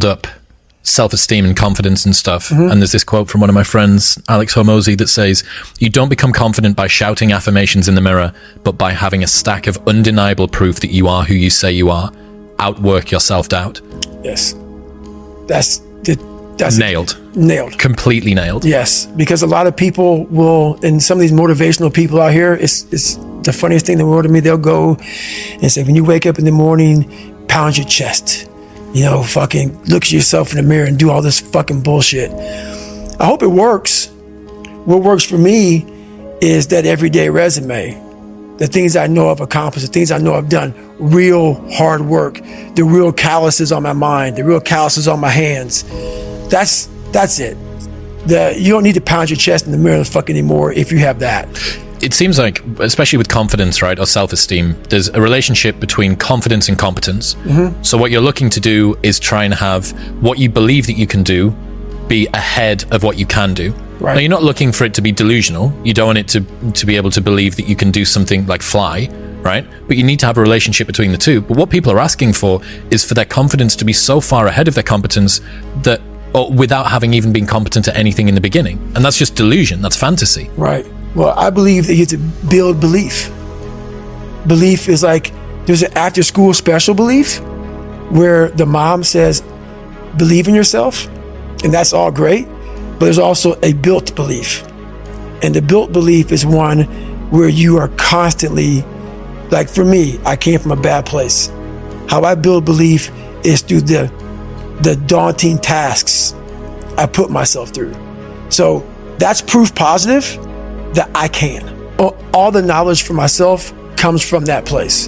build up self-esteem and confidence and stuff. And there's this quote from one of my friends, Alex Hormozy, that says, "You don't become confident by shouting affirmations in the mirror, but by having a stack of undeniable proof that you are who you say you are. Outwork your self-doubt." Yes. That's nailed. Nailed. Completely nailed. Yes, because a lot of people will, and some of these motivational people out here, it's the funniest thing in the world to me. They'll go and say, when you wake up in the morning, pound your chest. Fucking look at yourself in the mirror and do all this fucking bullshit. I hope it works. What works for me is that everyday resume. The things I know I've accomplished, the things I know I've done, real hard work, the real calluses on my mind, the real calluses on my hands. That's it. You don't need to pound your chest in the mirror anymore if you have that. It seems like, especially with confidence, right, or self-esteem, there's a relationship between confidence and competence. So what you're looking to do is try and have what you believe that you can do be ahead of what you can do. Right. Now, you're not looking for it to be delusional. You don't want it to be able to believe that you can do something like fly, right? But you need to have a relationship between the two. But what people are asking for is for their confidence to be so far ahead of their competence that, or without having even been competent at anything in the beginning. And that's just delusion. That's fantasy. Right. Well, I believe that you have to build belief. Belief is like, there's an after school special belief where the mom says, believe in yourself, and that's all great. But there's also a built belief. And the built belief is one where you are constantly, like for me, I came from a bad place. How I build belief is through the daunting tasks I put myself through. So that's proof positive that I can. All the knowledge for myself comes from that place.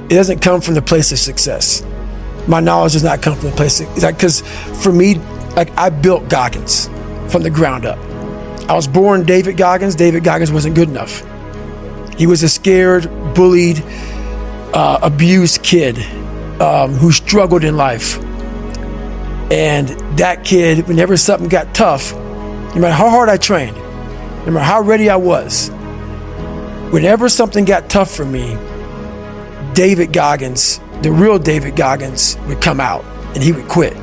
It doesn't come from the place of success. My knowledge does not come from the place of, because for me, like I built Goggins from the ground up. I was born David Goggins. David Goggins wasn't good enough. He was a scared, bullied, abused kid who struggled in life. And that kid, whenever something got tough, no matter how hard I trained, no matter how ready I was, whenever something got tough for me, David Goggins, the real David Goggins, would come out and he would quit.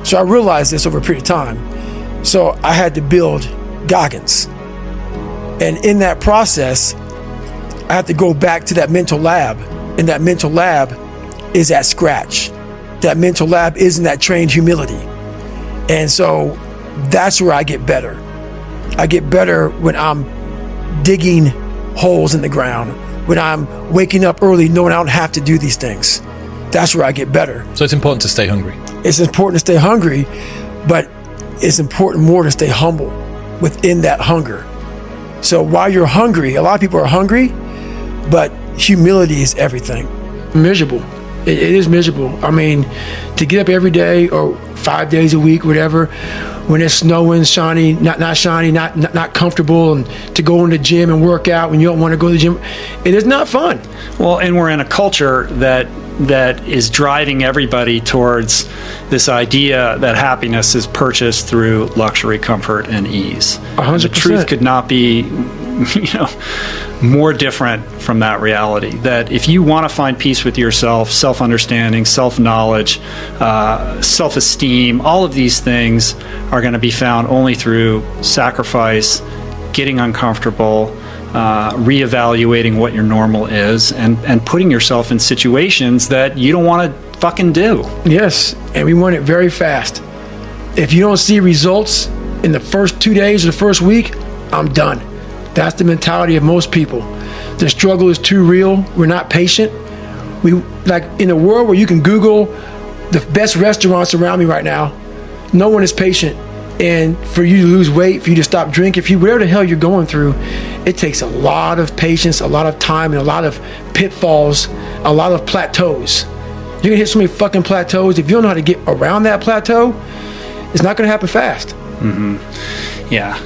So I realized this over a period of time. So I had to build Goggins. And in that process, I had to go back to that mental lab. And that mental lab is at scratch. That mental lab is in that trained humility. And so that's where I get better. I get better when I'm digging holes in the ground, when I'm waking up early knowing I don't have to do these things. That's where I get better. So it's important to stay hungry. It's important to stay hungry, but it's important more to stay humble within that hunger. So while you're hungry, a lot of people are hungry, but humility is everything. Miserable. It is miserable. I mean, to get up every day or 5 days a week, whatever, when it's snowing, shiny, not shiny, not comfortable, and to go in the gym and work out when you don't want to go to the gym, it is not fun. Well, and we're in a culture that is driving everybody towards this idea that happiness is purchased through luxury, comfort, and ease. 100%. The truth could not be, more different from that reality. That if you want to find peace with yourself, self-understanding, self-knowledge, self-esteem, all of these things are going to be found only through sacrifice, getting uncomfortable, reevaluating what your normal is, and putting yourself in situations that you don't want to fucking do. Yes, and we want it very fast. If you don't see results in the first 2 days or the first week, I'm done. That's the mentality of most people. The struggle is too real. We're not patient. We, like in a world where you can Google the best restaurants around me right now, no one is patient. And for you to lose weight, for you to stop drinking, whatever the hell you're going through, it takes a lot of patience, a lot of time, and a lot of pitfalls, a lot of plateaus. You're gonna hit so many fucking plateaus. If you don't know how to get around that plateau, it's not gonna happen fast. Yeah.